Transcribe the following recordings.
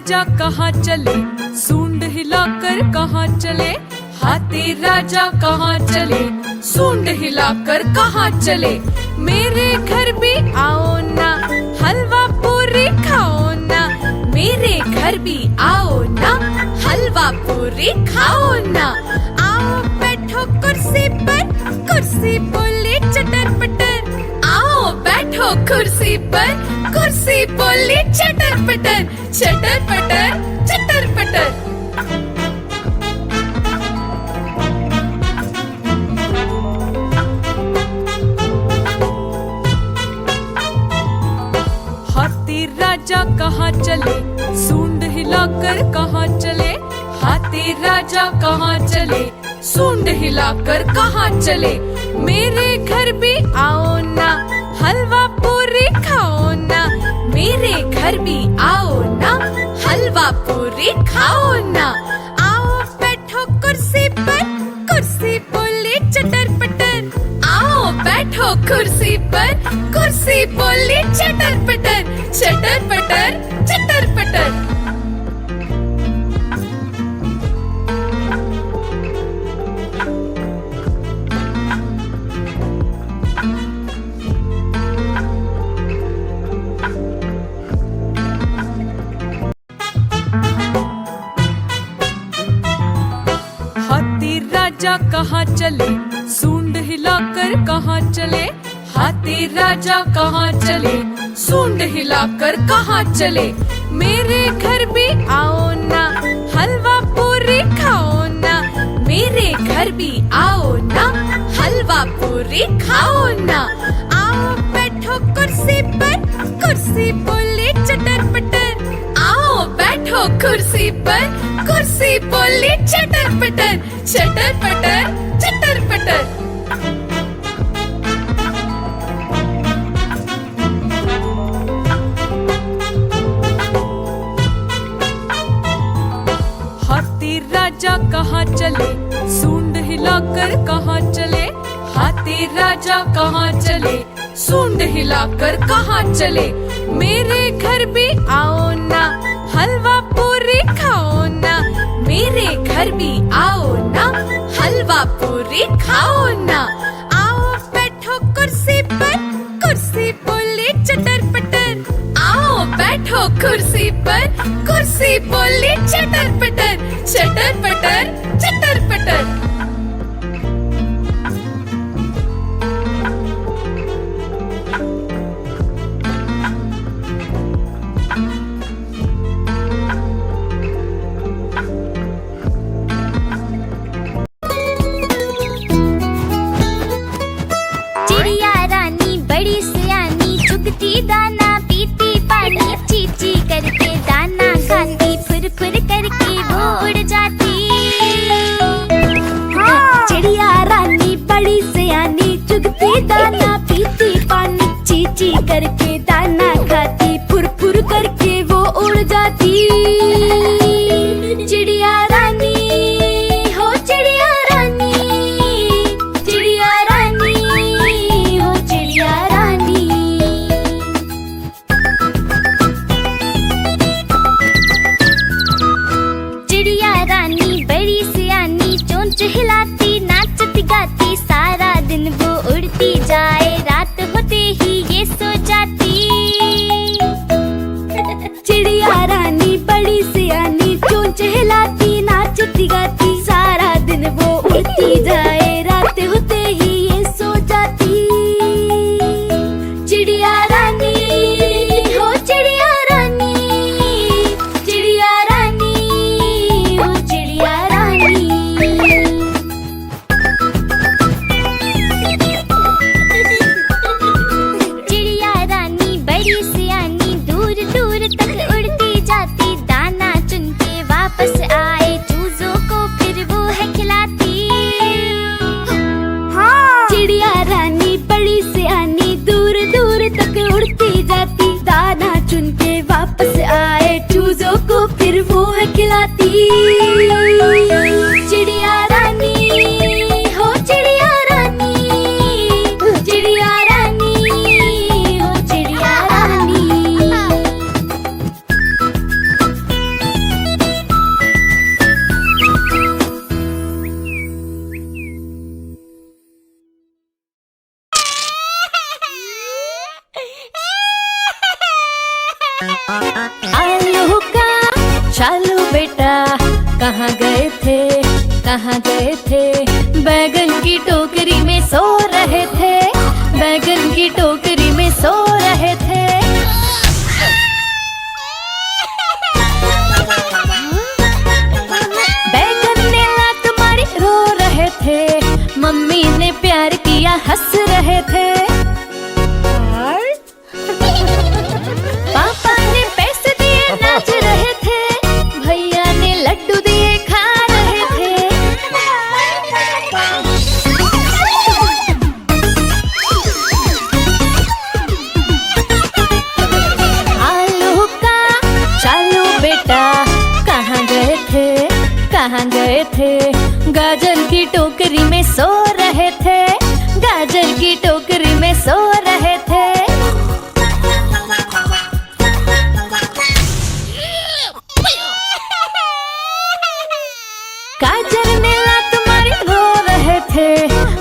राजा कहाँ चले, सूंड हिलाकर कहाँ चले। हाथी राजा कहाँ चले, सूंड हिलाकर कहाँ चले। मेरे घर भी आओ ना, हलवा पूरी खाओ ना। मेरे घर भी आओ ना, हलवा पूरी खाओ ना। आओ बैठो कुर्सी पर, कुर्सी बोली चटर पटर। आओ बैठो कुर्सी पर, कुर्सी बोली चटर पटर। चटर पटर चटर पटर। हाथी राजा कहाँ चले, सूंड हिलाकर कहाँ चले। हाथी राजा कहाँ चले, सूंड हिलाकर कहाँ चले। मेरे घर भी आओ ना, हलवा पूरी खाओ ना। मेरे घर भी आओ ना, हलवा पूरी खाओ ना। आओ बैठो कुर्सी पर, कुर्सी बोली चटर पटर। आओ बैठो कुर्सी पर, कुर्सी बोली चटर पटर। चटर पटर चटर पटर। हाथी राजा कहाँ चले, सूंड हिलाकर कहाँ चले। हाथी राजा कहाँ चले, सूंड हिलाकर कहाँ चले। मेरे घर भी आओ ना, हलवा पूरी खाओ ना। मेरे घर भी आओ ना, हलवा पूरी खाओ ना। आओ बैठो कुर्सी पर, कुर्सी बोली चटर पटर। आओ बैठो कुर्सी पर, कुर्सी बोली चटर पटर। चटर पटर चटर पटर। हाथी राजा कहाँ चले, सूंड हिलाकर कहाँ चले। हाथी राजा कहाँ चले, सूंड हिलाकर कहाँ चले। मेरे घर भी आओ ना, हलवा पूरी खाओ ना। मेरे घर भी आओ ना, हलवा पूरी खाओ ना। आओ बैठो कुर्सी पर, कुर्सी बोली चटर पटर। आओ बैठो कुर्सी पर, कुर्सी बोली चटर पटर। चटर पटर चटर पटर। चिड़िया रानी बड़ी सियानी, चुगती दाना पीती पानी। ची ची करके दाना खाती, फुर फुर करके वो उड़ जाती। हाँ। चिड़िया रानी बड़ी सियानी, चुगती दाना पीती पानी। ची ची करके दाना खाती, फुर फुर करके वो उड़ जाती। चिड़िया रानी हो चिड़िया रानी, चिड़िया रानी हो चिड़िया रानी। चिड़िया रानी बड़ी सियानी, चोंच हिलाती नाचती गाती। सारा दिन वो उड़ती जाए, रात होते ही ये सो जाती। आलू का चालू बेटा कहाँ गए थे, कहाँ गए थे? बैगन की टोकरी में सो रहे थे, बैगन की टोकरी में सो रहे थे। बैगन ने लात मारी रो रहे थे, मम्मी ने प्यार किया हंस रहे थे। पापा ने पैसे दिए नाच रहे थे, भैया ने लड्डू दिए खा रहे थे। आलू का चालू बेटा कहाँ गए थे, कहाँ गए थे? गाजर की टोकरी में सो रहे थे, गाजर की टोकरी में सो रहे थे। गाजर ने लात मारी रो रहे थे,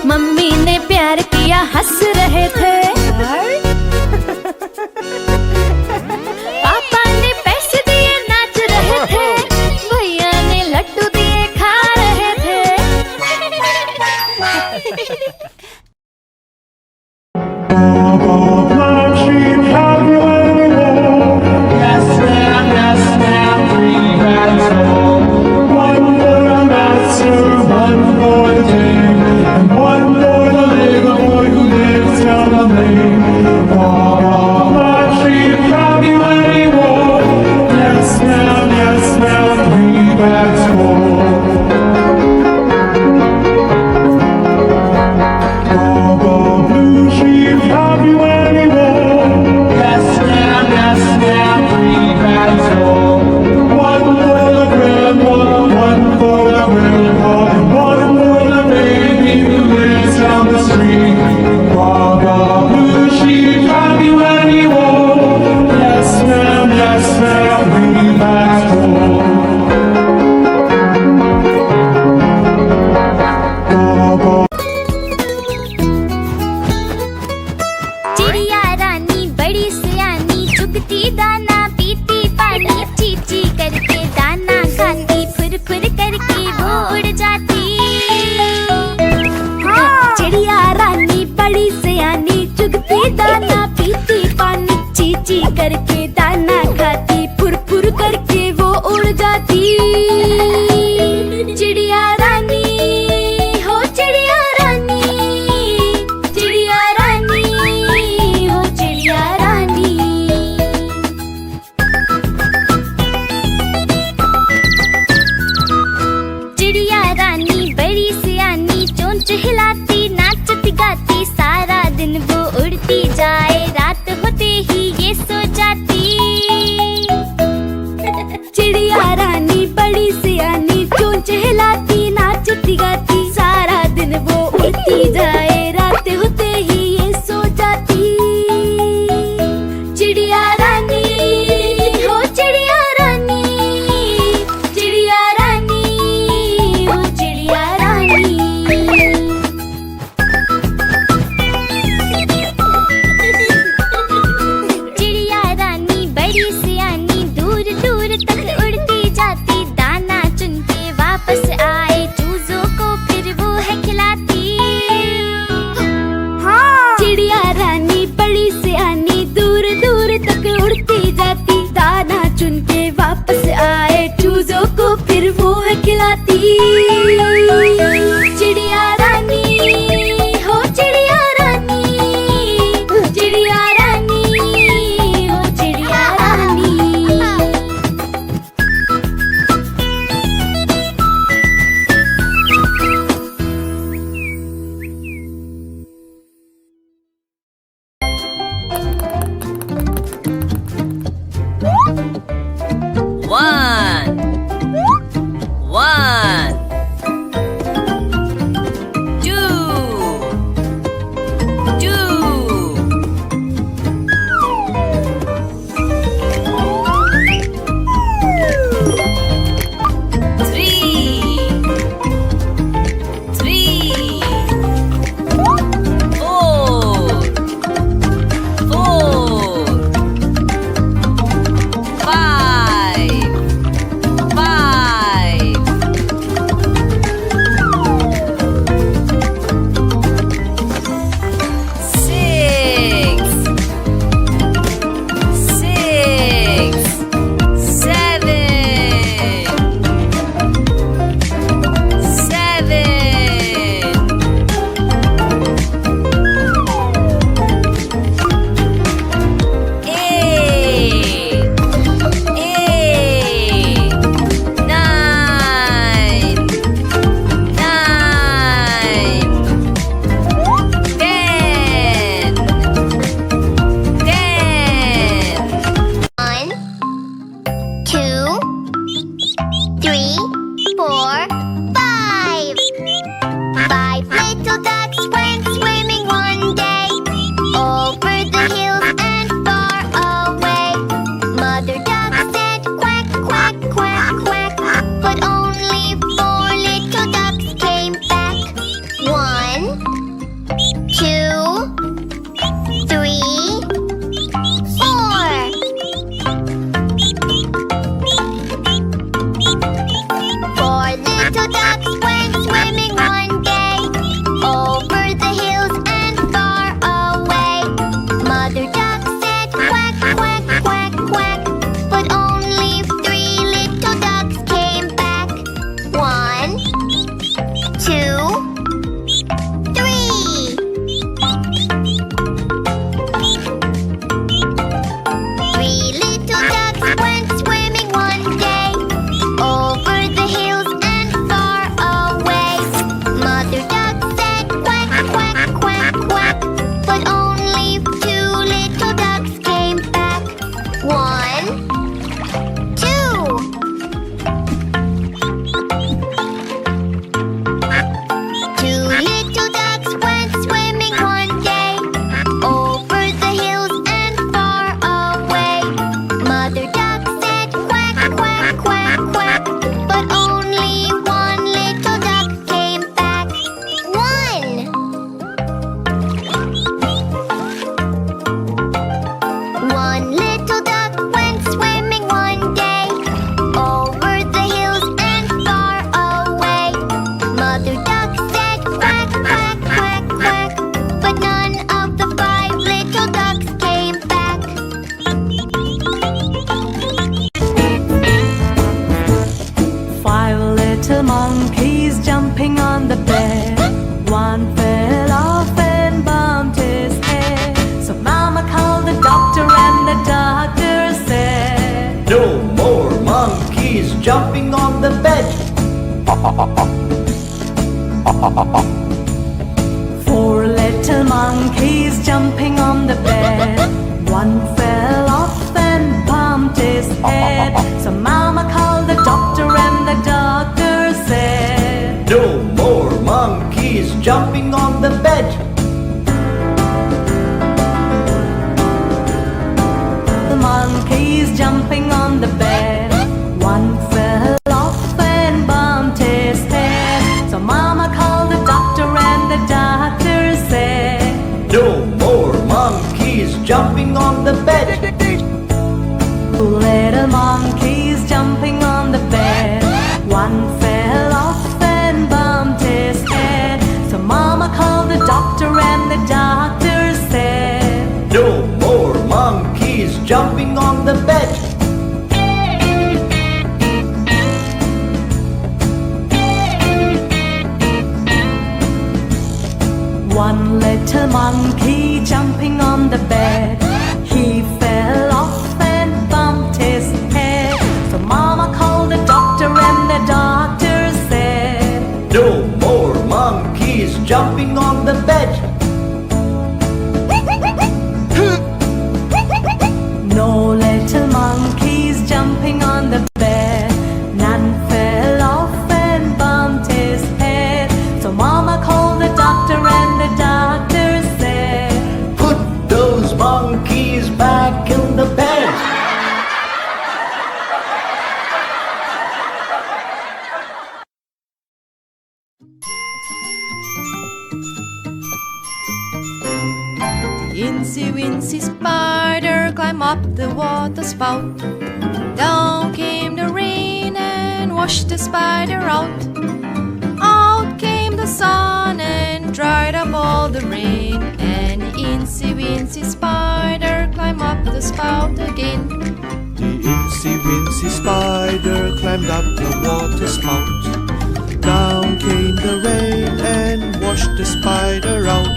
मम्मी ने प्यार किया हंस रहे थे। पापा ने पैसे दिए नाच रहे थे, भैया ने लड्डू दिए खा रहे थे। करके दाना खाती, फुर फुर करके वो उड़ जाती। चिड़िया रानी हो चिड़िया रानी, चिड़िया रानी हो चिड़िया रानी। चिड़िया रानी बड़ी सियानी, चोंच हिलाती नाचती गाती, सारा दिन वो उड़ती जाए, रात होते ही ये सो जाती। चिड़िया रानी बड़ी सियानी, चोंच हिलाती नाचती गाती, सारा दिन वो उड़ती जाए, रात होते ही ये सो जाती। चिड़िया रानी हो चिड़िया रानी, चिड़िया रानी हो चिड़िया रानी। चिड़िया रानी बड़ी सियानी, दूर दूर तक उड़ती जाती, दाना चुन के वापस आए, चूजों को फिर वो है खिलाती। चिड़िया रानी बड़ी सियानी, दूर दूर तक उड़ती जाती, दाना चुन के वापस आए, चूजों को फिर वो है खिलाती। चिड़िया रानी हो चिड़िया रानी, चिड़िया रानी हो चिड़िया रानी। One, four, the hills and far away. Mother duck said quack, quack, quack, quack, but only 4 little ducks came back. 1, 2, 3, 4. 4 little ducks went swimming one day over the hills and far away. Mother duck said quack, quack, quack, quack, but only 3 little ducks came back. 1, 2, 3. 3 little ducks went swimming one day over the hills and far away. Mother duck said quack, quack, quack, quack, but only 2 little ducks came back. 1, 2. 2 little ducks went swimming one day over the hills and far away. Mother duck said quack, quack, quack, quack, but only 1 little duck came back. 1. 1 little duck went swimming one day over the hills and far away. Mother duck said quack, quack, quack, quack, but none of the 5 little ducks came back. 5 little monkeys jumping on the bed. One fell off and bumped his head. So Mama called the doctor and the doctor said, No more monkeys jumping on the bed. 4 little monkeys jumping on the bed. One fell off and bumped his head. So Mama called the doctor and the doctor said, No more monkeys jumping on the bed. The monkeys jumping on the bed. One fell off and bumped his head. So Mama called the doctor and the doctor said, No more monkeys jumping on the bed. 2 little monkeys jumping on the bed. One fell off and bumped his head. So Mama called the doctor and the doctor said, No more monkeys jumping on the bed. 1 little monkey jumping on the bed. He fell off and bumped his head. So Mama called the doctor and the doctor said, No more monkeys jumping on the bed. No little monkeys jumping on the bed. None fell off and bumped his head. So Mama called the doctor and the doctor said, Put those monkeys back in the bed. Incy Wincy Spider climbed up the water spout. Down came the rain and washed the spider out. Out came the sun and dried up all the rain. And Incy Wincy Spider climbed up the spout again. The Incy Wincy Spider climbed up the water spout. Down came the rain and washed the spider out.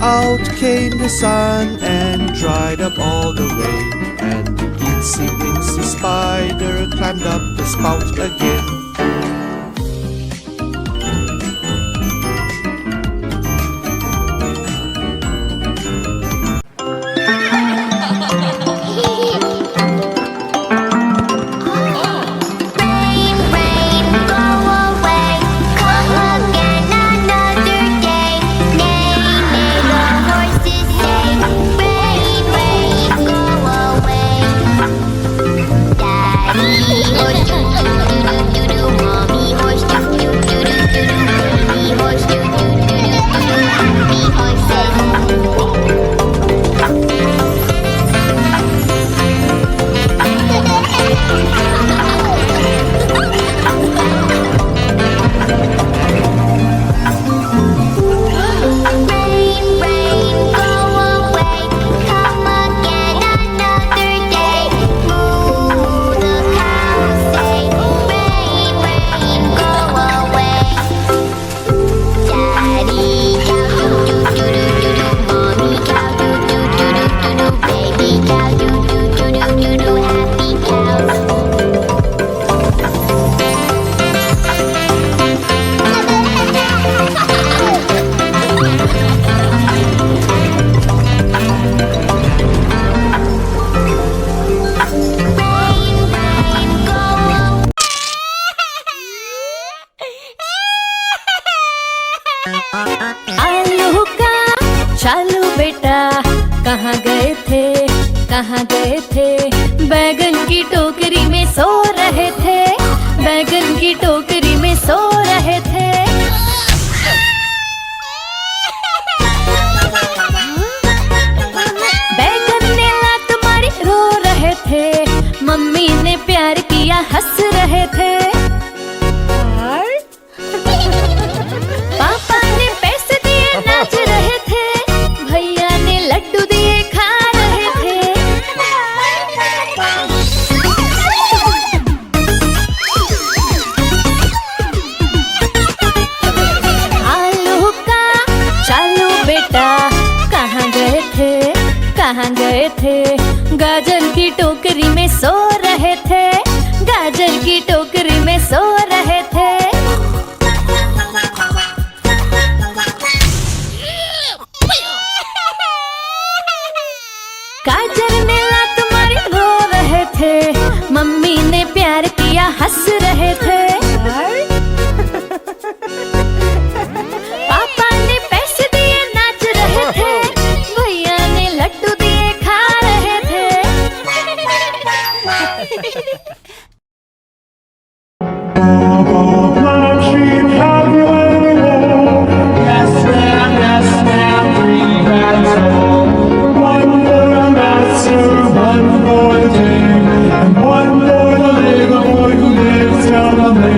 Out came the sun and dried up all the rain. And the Incy Wincy Spider climbed up the spout again. Rain, rain, go away. Come again another day. Neigh, neigh, the horses say. गए थे, कहाँ गए थे? बैगन की टोकरी में सो रहे थे, बैगन की टोकरी में सो रहे थे। बैगन ने लात मारी रो रहे थे, मम्मी ने प्यार किया हंस रहे थे। पापा ने पैसे दिए नाच रहे थे, भैया ने लड्डू दिए खा रहे थे। आलू का चालू बेटा, कहाँ गए थे, कहाँ गए थे? गाजर की टोकरी में सो रहे थे, गाजर की टोकरी में सो रहे थे। गाजर ने लात मारी रो रहे थे, मम्मी ने प्यार किया हंस रहे थे। पापा ने पैसे दिए नाच रहे थे, भैया ने लड्डू दिए खा रहे थे। Yes, ma'am, 3 bags full. One for the master, one for the king, and one for the little boy who lives down on the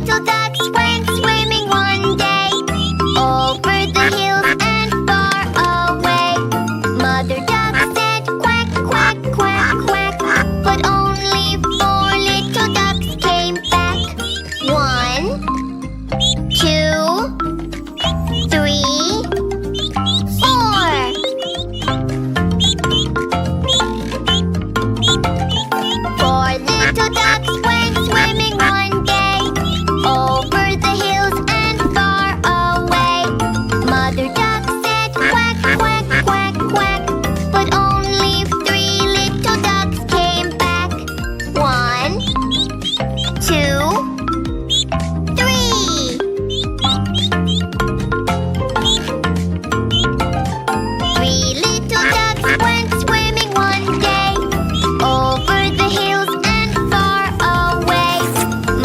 little ducks went swimming one day over the hills and far away. Mother duck said quack, quack, quack, quack, but only 4 little ducks came back. 1, 2, 3, 4. 4 little ducks went swimming one day over the hills and far away. Mother duck said quack, quack, quack, quack, but only 3 little ducks came back. 1, 2, 3. 3 little ducks went swimming one day over the hills and far away.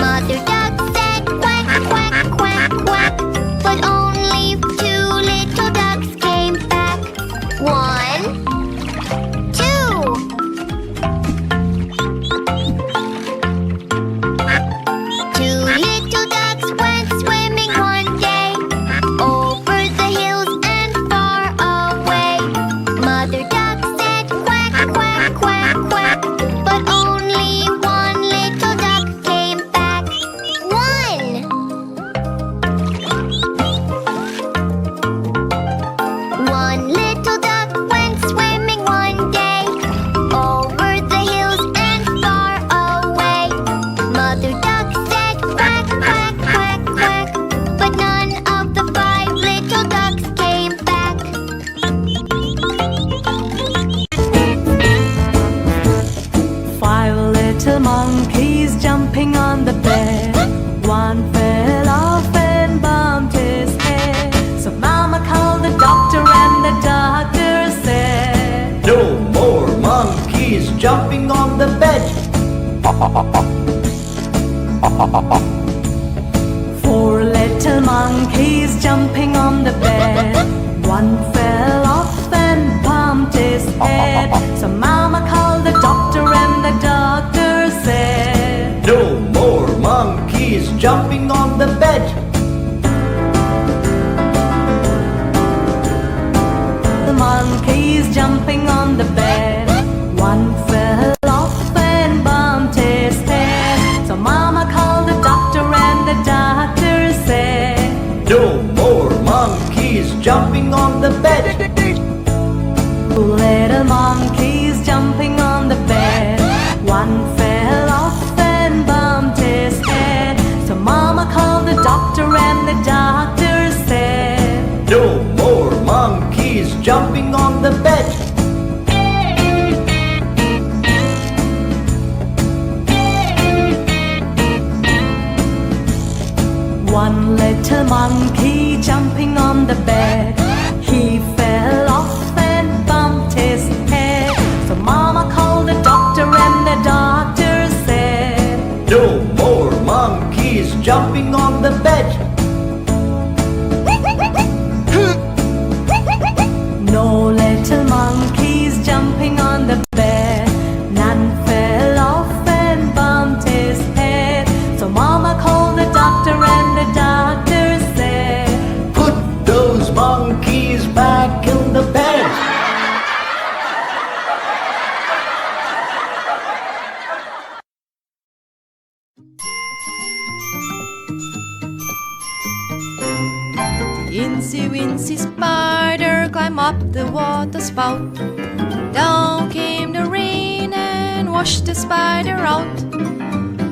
Mother duck said quack, quack, quack, quack, but only 2 little ducks came back. 1, 2. 2 little ducks went swimming one day over the hills and far away. Mother duck said quack, quack, quack, quack, but only 1 little duck came back. 1. 1 little duck went swimming one day over the hills and far away. Mother duck said quack, quack, quack, quack, but none of the 5 little ducks came back. 5 little monkeys jumping on the bed. One fell off and bumped his head. So Mama called the doctor and the doctor said, No more monkeys jumping on the bed. 4 little monkeys jumping on the bed. One fell off and bumped his head. So Mama called the doctor and the doctor said, No more monkeys jumping on the bed. The monkeys jumping on the bed. One fell off and bumped his head. So Mama called the doctor and the doctor said, No more monkeys jumping on the bed. 2 little monkeys jumping on the bed. One fell off and bumped his head. So Mama called the doctor and the doctor said, No more monkeys jumping on the bed. 1 little monkey jumping on the bed. He fell off and bumped his head. So Mama called the doctor and the doctor said, No more monkeys jumping on the bed. No little monkeys jumping on the bed. None fell off and bumped his head. So Mama called the doctor and the doctor said, Put those monkeys back in the bed. Incy Wincy Spider climbed up the water spout. Down came the rain and washed the spider out.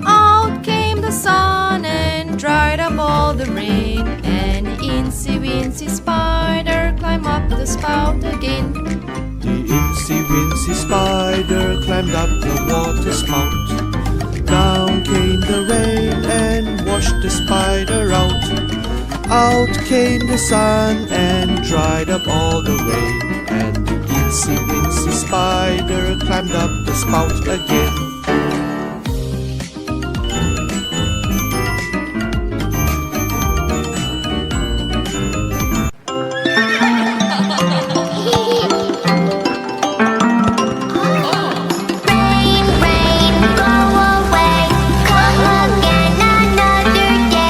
Out came the sun and dried up all the rain. And Incy Wincy Spider climbed up the spout again. The Incy Wincy Spider climbed up the water spout. Down came the rain and washed the spider out. Out came the sun and dried up all the rain. And the Incy Wincy Spider climbed up the spout again. Rain, rain, go away. Come again another day.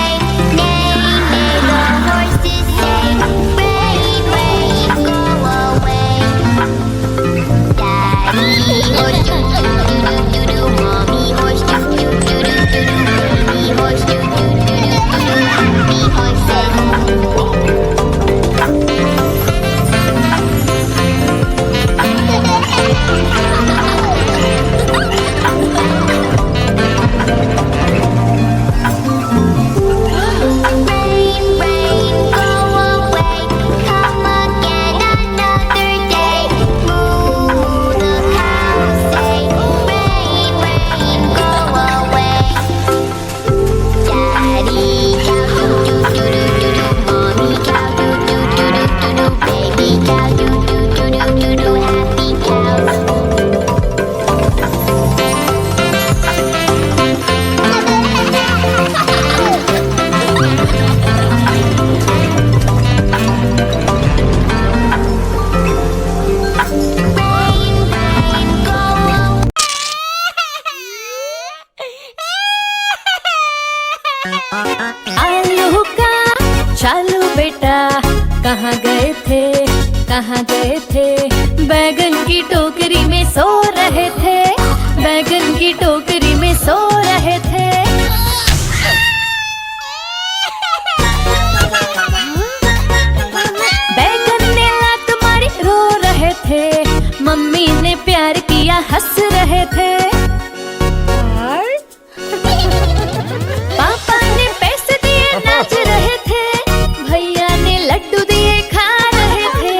आलू का चालू बेटा कहाँ गए थे, कहाँ गए थे? बैगन की टोकरी में सो रहे थे, बैगन की टोकरी में सो रहे थे। बैगन ने लात मारी रो रहे थे, मम्मी ने प्यार किया हंस रहे थे। पापा ने पैसे दिए नाच रहे थे, भैया ने लड्डू दिए खा रहे थे।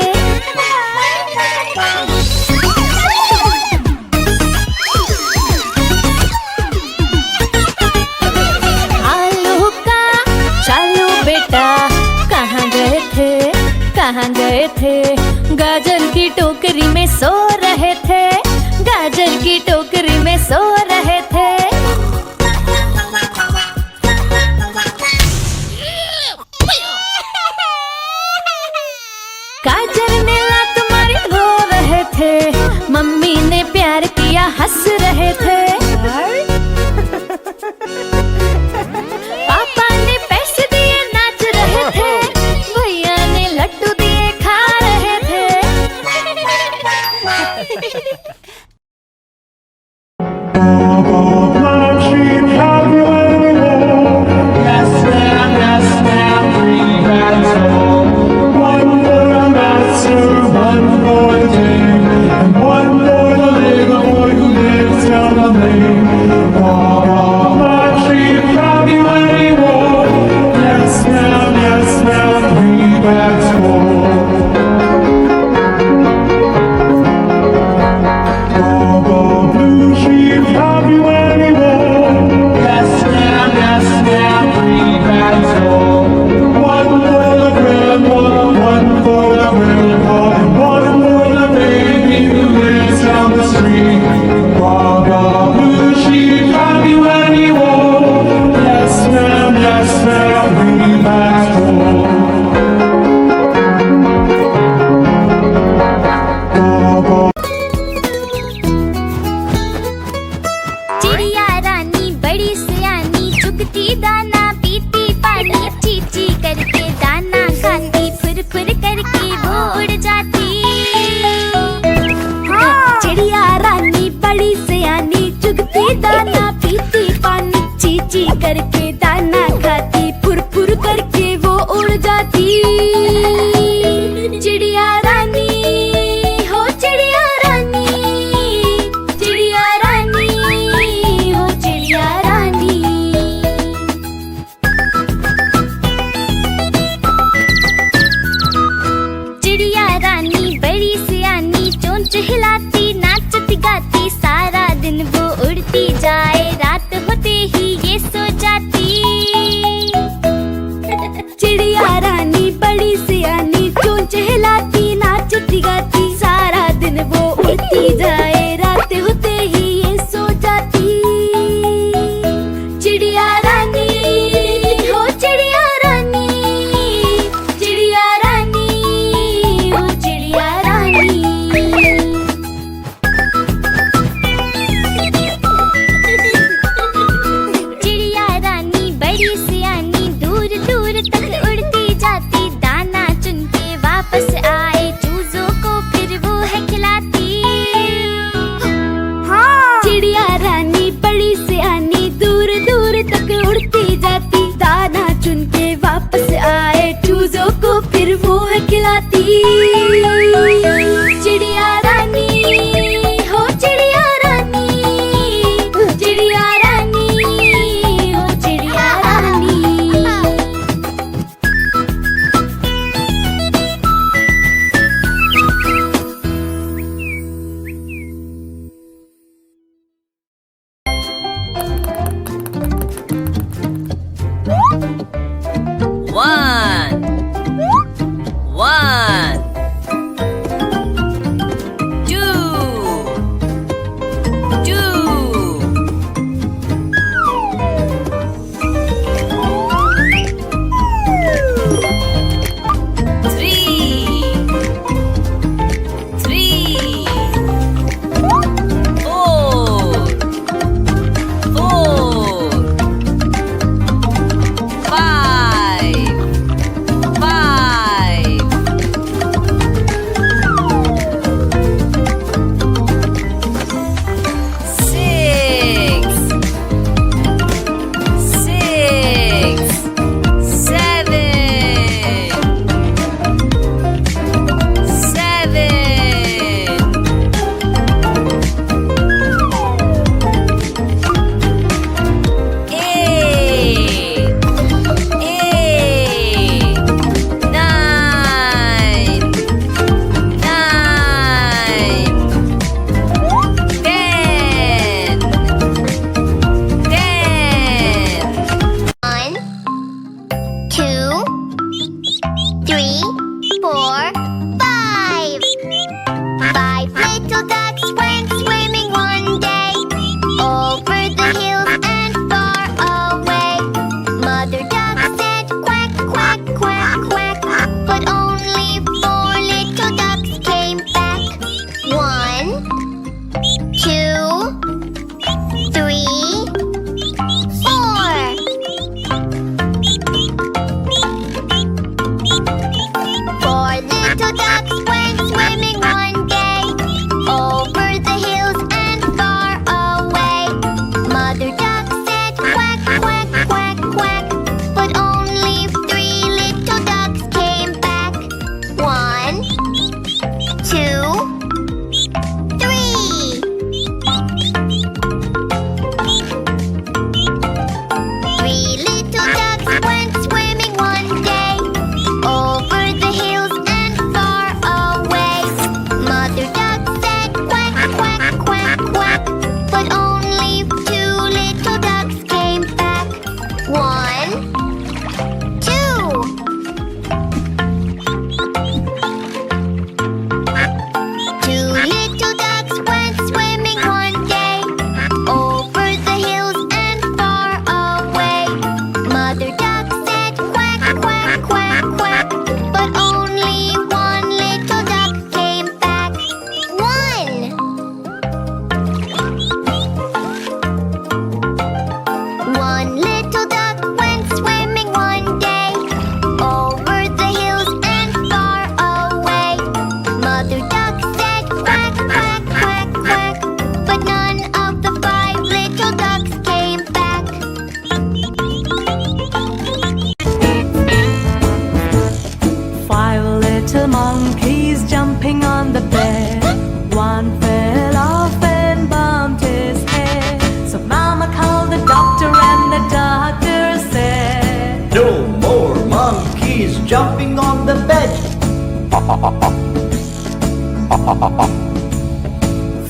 jumping on the bed.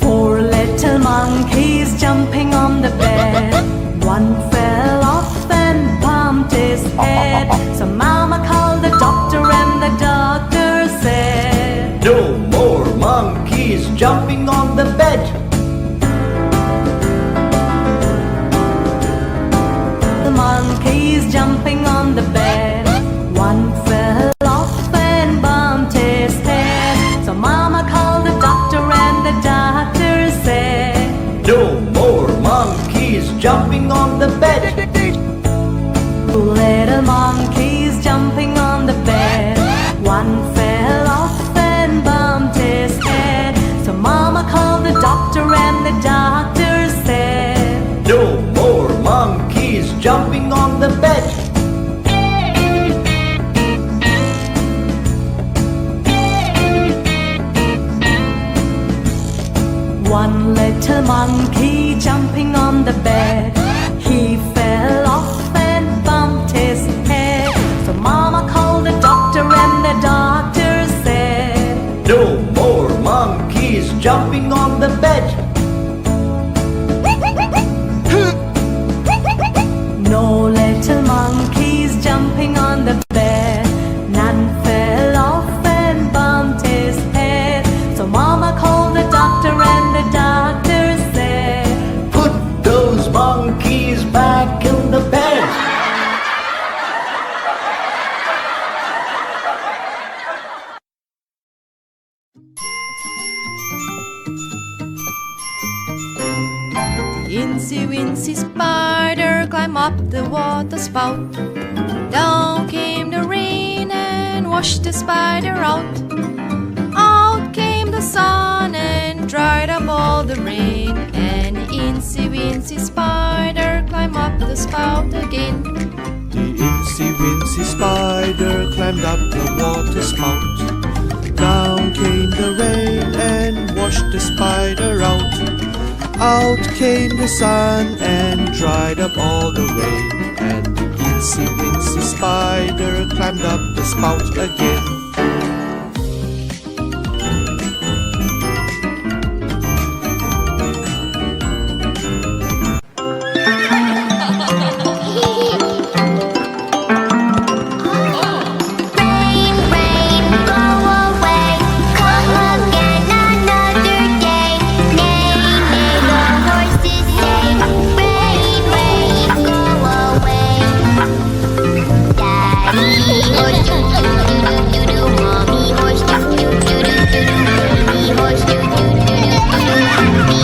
4 little monkeys jumping on the bed. One fell off and bumped his head. So Mama called the doctor and the doctor said, No more monkeys jumping on the bed. The monkeys jumping on the bed. One fell off and bumped his head. So Mama called the doctor and the doctor said, No more monkeys jumping on the bed. 2 little monkeys jumping on the bed. One fell off and bumped his head. So Mama called the doctor and the doctor said, No more monkeys jumping on the bed. One little monkey jumping on the bed. He fell off and bumped his head. So Mama called the doctor and the doctor said, No more monkeys jumping on the bed. No little monkeys jumping on the bed. None fell off and bumped his head. So Mama called the doctor and the doctor said, Put those monkeys back in the bed. Incy wincy spider climbed up the water spout. Down came the rain and washed the spider out. Out came the sun and dried up all the rain. And incy wincy spider climbed up the spout again. The incy wincy spider climbed up the water spout. Down came the rain and washed the spider out. Out came the sun and dried up all the rain. And the incy wincy spider climbed up the spout again. Rain, rain, go away. Come again another day. Neigh, neigh, the horses say. Rain, rain, go away. Daddy horse, do do do do do. Mommy horse, do do do do do. Baby horse, do do do do do. Happy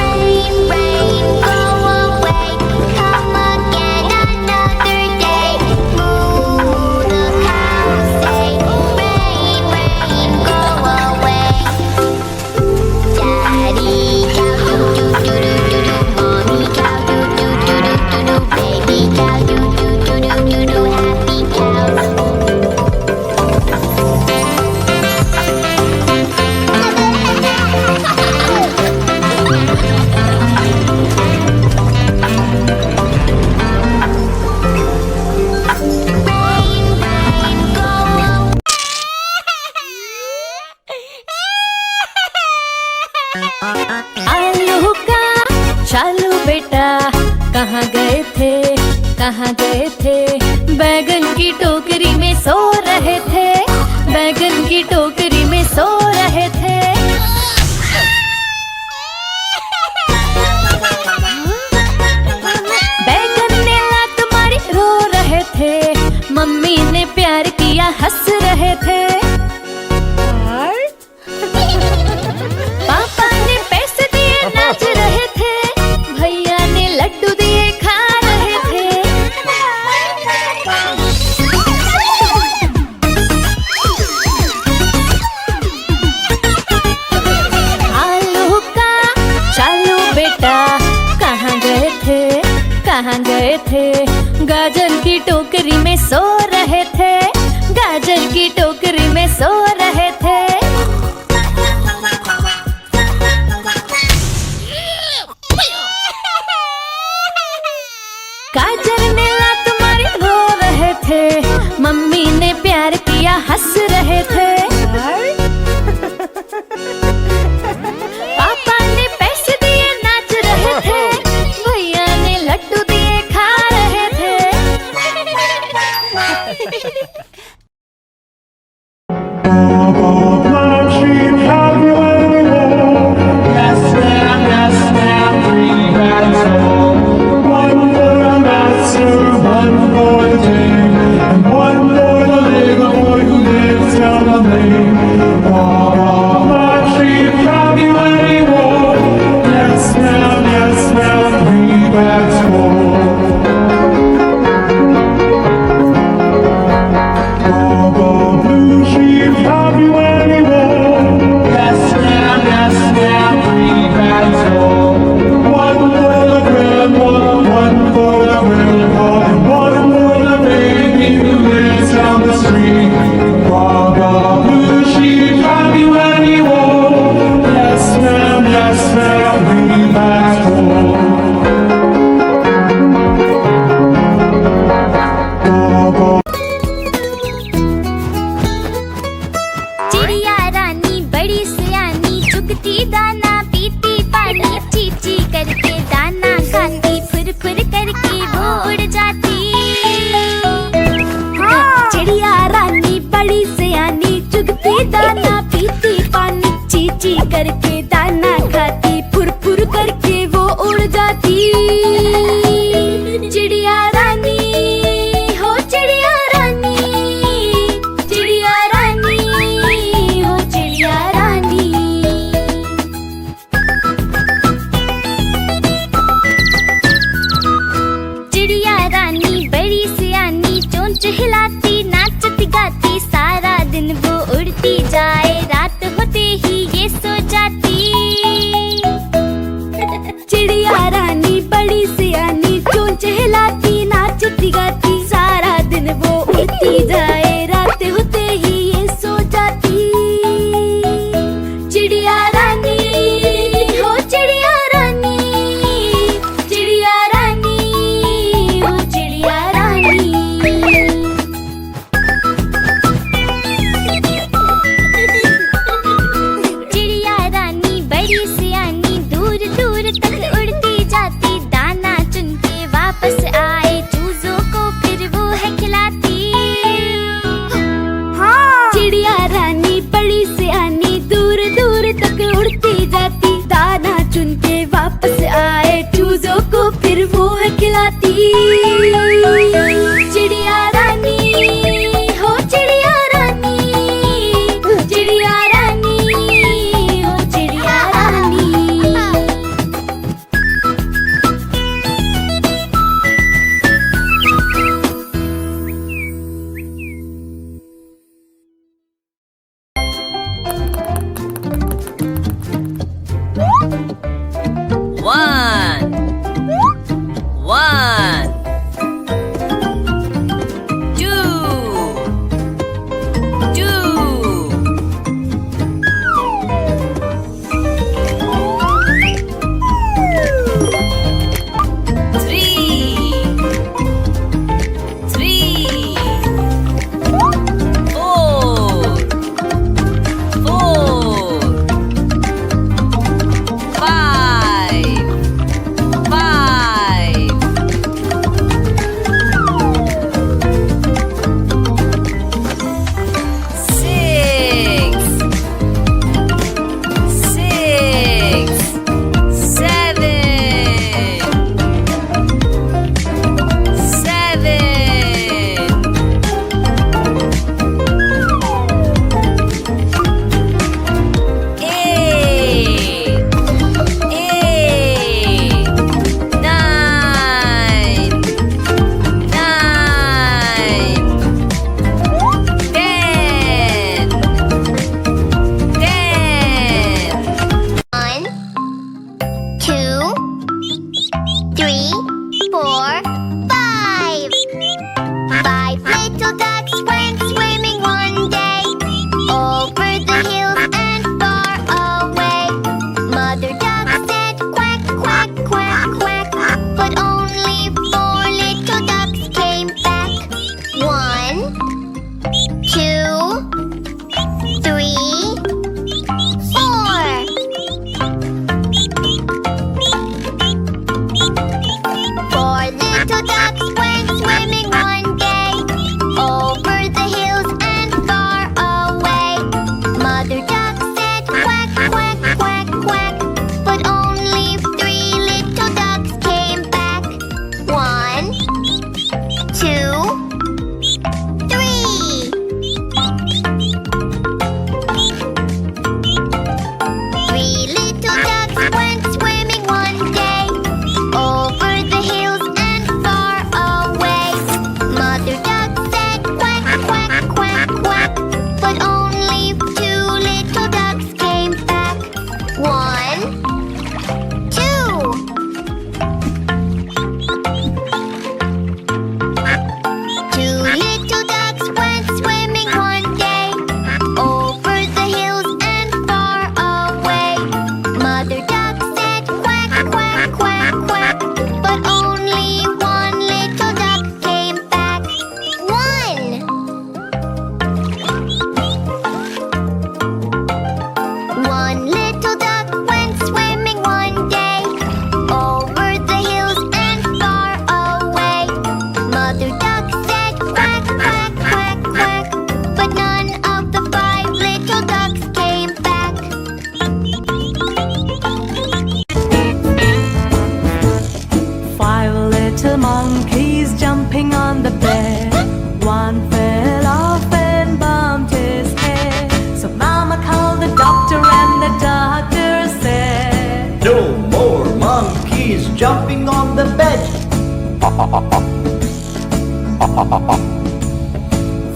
Rain, rain, go away. Come again another day. Moo, the cows say. Rain, rain, go away. Daddy cow do do do do do do. Mommy cow do do do do do do. Baby cow do do do do do do. Happy cows. Rain, rain, go away. आलू का चालू बेटा कहाँ गए थे कहाँ गए थे बैगन की टोकरी में सो रहे थे बैगन की टोकरी में सो रहे थे बैगन ने लात मारी रो रहे थे मम्मी ने प्यार किया हंस रहे थे पापा ने पैसे दिए नाच रहे थे भैया ने लड्डू दिए खा रहे थे आलू का चालू बेटा कहाँ गए थे कहाँ गए थे गाजर की टोकरी में सो रहे थे गाजर की टोकरी में सो रहे थे। गाजर ने लात मारी रो रहे थे, मम्मी ने प्यार किया हंस रहे थे। पापा ने पैसे दिए नाच रहे थे, भैया ने लड्डू दिए खा रहे थे। Yes, ma'am, 3 bags full. One for the master, one for the king, and one for the little boy who lives down the lane. Baba,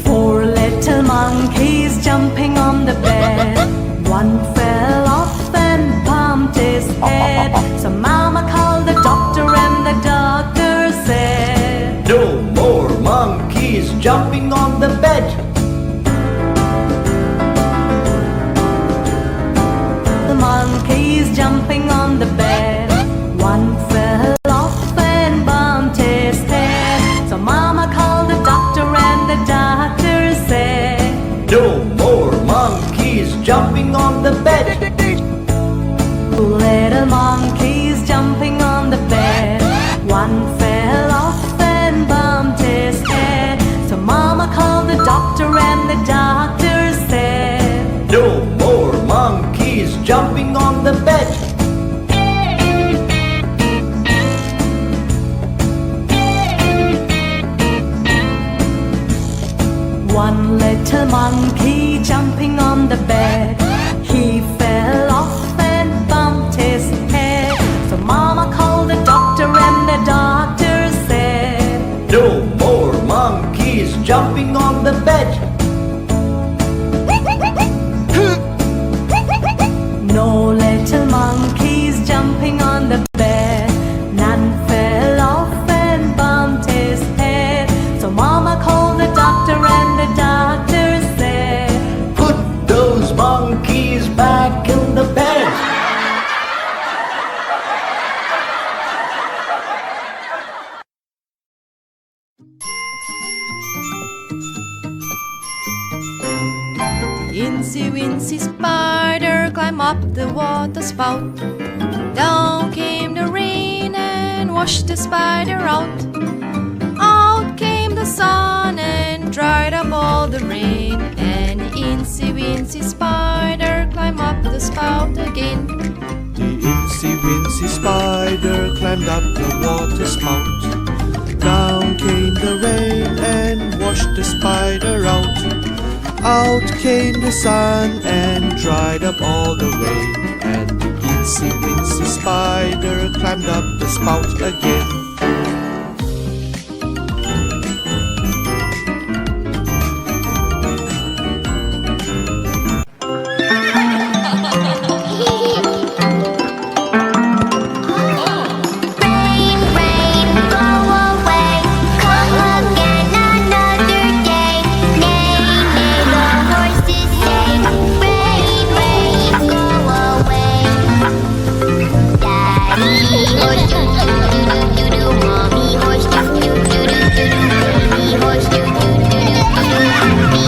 Four little monkeys jumping on the bed. One fell off and bumped his head. So Mama called the doctor and the doctor said, No more monkeys jumping on the bed. The monkeys jumping on the bed. One fell off and bumped his head. So Mama called the doctor and the doctor said, No more monkeys jumping on the bed. Little monkeys jumping on the bed. One fell off and bumped his head. So Mama called the doctor and the doctor said, No more monkeys jumping on the bed. One little monkey jumping on the bed. He fell off and bumped his head. So Mama called the doctor and the doctor said, No more monkeys jumping on the bed. No little monkeys jumping on the bed. None fell off and bumped his head. So Mama called the doctor and the doctor said, Put those monkeys back in the bed. Incy Wincy Spider climbed up the water spout. Down came the rain and washed the spider out. Out came the sun and dried up all the rain. And Incy Wincy Spider climbed up the spout again. The Incy Wincy Spider climbed up the water spout. Down came the rain and washed the spider out. Out came the sun and dried up all the rain. And the Incy Wincy Spider climbed up the spout again. Rain, rain, go away. Come again another day. Neigh, neigh, the horses say. Rain, rain, go away. Daddy horse, do do do do do do. Mommy horse, do do do do do do. Baby horse, do do do do do do. Happy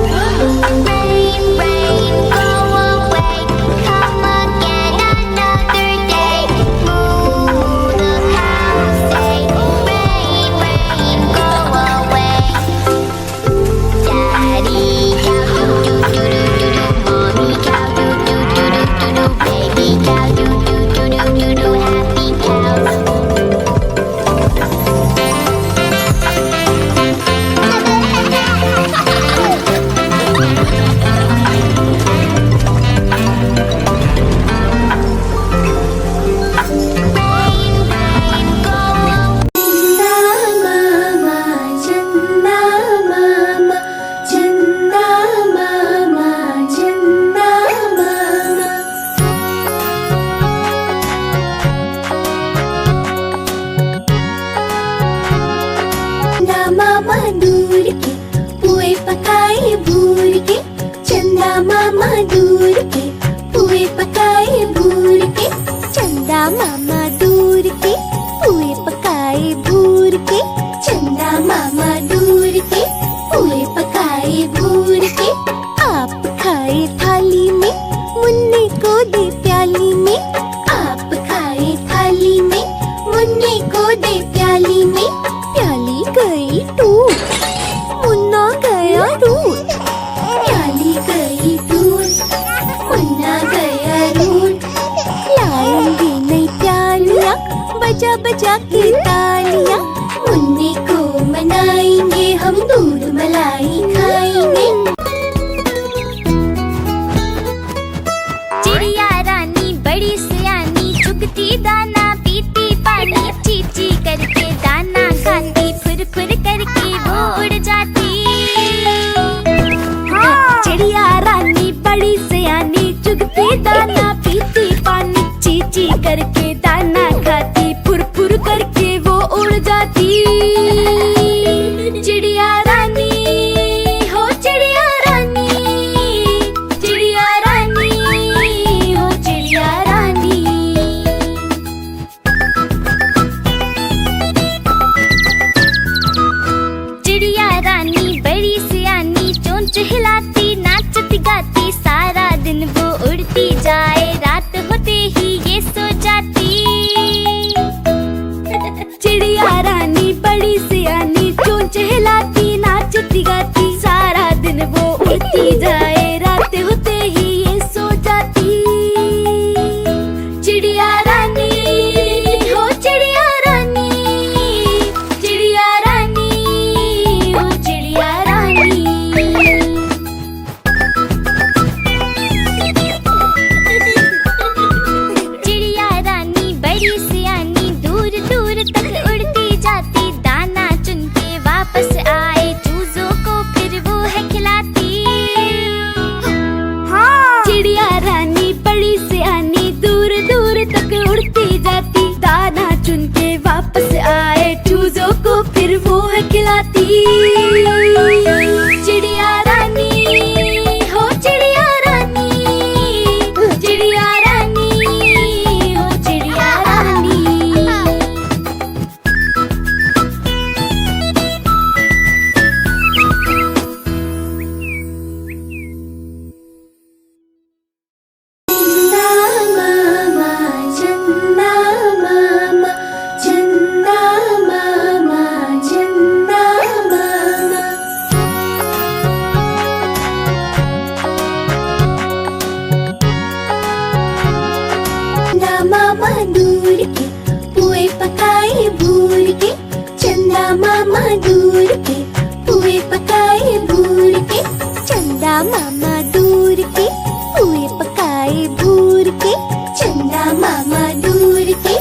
Rain, rain, go away. Come again another day. Moo, the cows say. Rain, rain, go away. Daddy cow do do do do do do. Mommy cow do do do do do do. Baby cow do do do do do do. Happy cows. Rain, rain, go away. मामा दूर के पुए पकाए भूर के चंदा मामा दूर के पुए पकाए भूर के चंदा मामा दूर के पुए पकाए भूर के चंदा मामा दूर के पुए पकाए भूर के आप खाए थाली में मुन्ने को दे प्याली में आप खाए थाली में मुन्ने को दे प्याली में प्याली गई टूट मुन्ना गया रूट प्याली गई टूट मुन्ना गया रूट लाएंगे नई प्यालियाँ बजा बजा के तालियाँ मुन्ने को मना चुगती दाना पीती पानी, ची ची करके दाना खाती, फुर फुर करके वो उड़ जाती। चिड़िया रानी हो चिड़िया रानी, चिड़िया रानी हो चिड़िया रानी। चिड़िया रानी बड़ी सियानी, चोंच हिलाती नाचती गाती, सारा दिन वो उड़ती जाए रात होते ही ये सो जाती। चिड़िया रानी बड़ी सियानी, चोंच हिलाती नाचती गाती, सारा दिन वो उड़ती जाए रात होते ही ये सो जाती। चिड़िया रानी हो चिड़िया रानी, चिड़िया रानी हो चिड़िया रानी। चिड़िया रानी बड़ी सियानी, दूर दूर तक उड़ती जाती, दाना चुन के वापस आए चूजों को फिर वो है खिलाती। चिड़िया रानी बड़ी सियानी, दूर दूर तक उड़ती जाती, दाना चुन के वापस आए चूजों को फिर वो है खिलाती। चिड़िया रानी हो चिड़िया रानी, चिड़िया रानी हो चिड़िया रानी। चंदा मामा, चंदा मामा, चंदा मामा। चंदा मामा दूर के पुए पकाए भूर के, चंदा मामा दूर के पुए पकाए भूर के, चंदा मामा दूर के पुए पकाए भूर के, चंदा मामा दूर के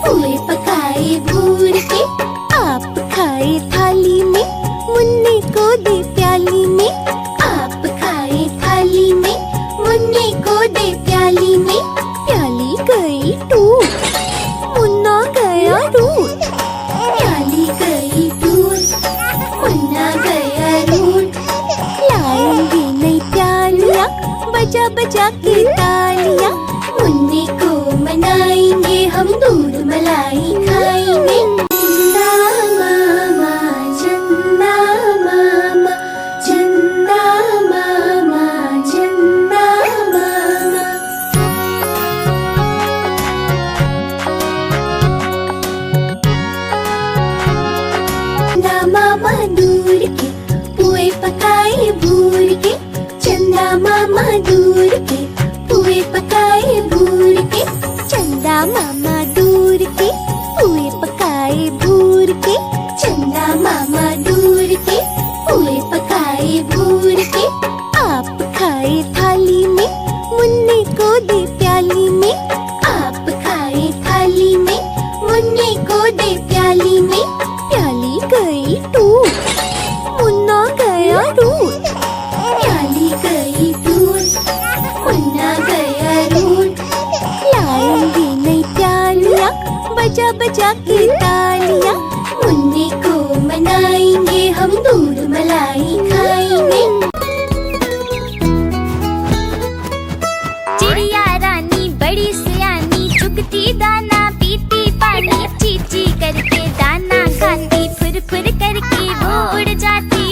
पुए पकाए भूर के। आप खाए थाली में, मुन्ने को दे प्याली में, आप खाए थाली में, मुन्ने को दे प्याली में। प्याली गई टूट, मुन्ना गया रूट, प्याली गई टूट, मुन्ना गया रूट। लाएंगे नई प्यालियाँ बजा बजा के तालियाँ, मुन्ने को मनाएंगे हम, दूध मलाई खाएंगे। चंदा मामा, चंदा मामा, चंदा मामा, चंदा मामा। चंदा मामा दूर के पुए पकाए भूर के, चंदा मामा दूर के पुए पकाए भूर के, चंदा मामा दूर के पुए पकाए भूर के, चंदा मामा दूर के पुए पकाए भूर के। आप खाए थाली में, मुन्ने को दे प्याली में, आप खाए थाली में, मुन्ने को दे प्याली में। प्याली गई टूट, मुन्ना गया रूट, प्याली गई टूट, मुन्ना गया रूट। लाएंगे नई प्यालियाँ बजा बजा के तालियाँ, मुन्ने को मनाएंगे हम, दूध मलाई खाएंगे। चिड़िया रानी बड़ी सियानी, चुगती दाना पीती पानी, ची ची करके दाना खाती, फुर फुर करके वो उड़ जाती।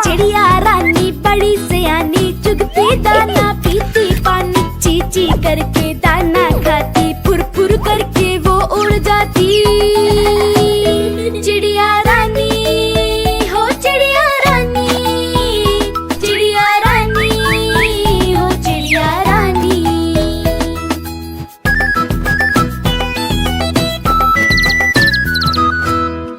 चिड़िया रानी बड़ी सियानी, चुगती दाना पीती पानी, ची ची करके दाना खाती, फुर फुर करके वो उड़ जाती। चिड़िया रानी हो चिड़िया रानी, चिड़िया रानी हो चिड़िया रानी।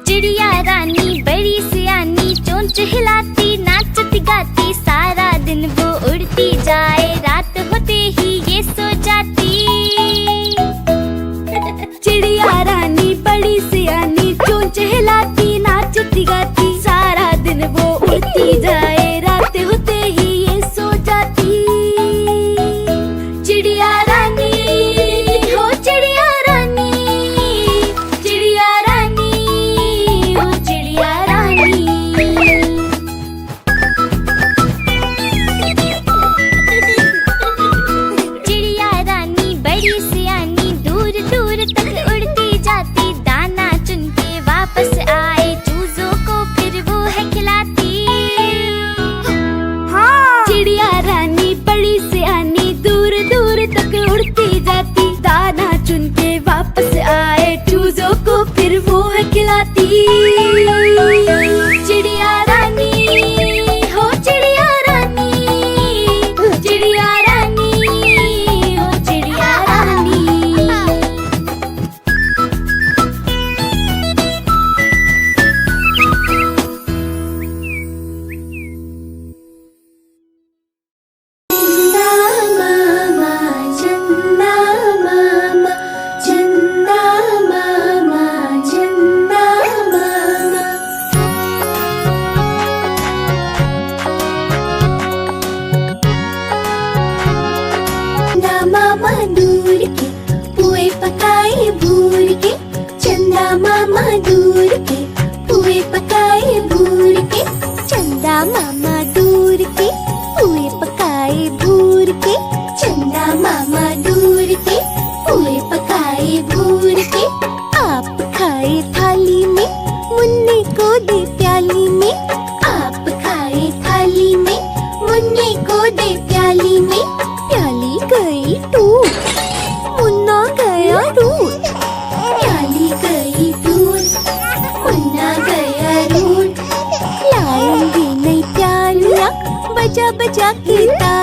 चिड़िया रानी बड़ी सियानी, चोंच हिलाती नाचती गाती, सारा दिन वो उड़ती जाए रात होते ही ये सो जाती। चिड़िया रानी बड़ी सियानी, चोंच हिलाती नाचती गाती, सारा दिन वो उड़ती जाए रात होते ही ये सो जाती। मामा दूर के पुए पकाए भूर के चंदा मामा दूर के पुए पकाए भूर के आप खाए थाली में मुन्ने को दे प्याली में आप खाए थाली में मुन्ने को दे प्याली में प्याली गई टूट मुन्ना गया रूठ प्याली गई टूट मुन्ना गया रूठ लाएंगे नई प्यालियाँ बजा बजा के तालियाँ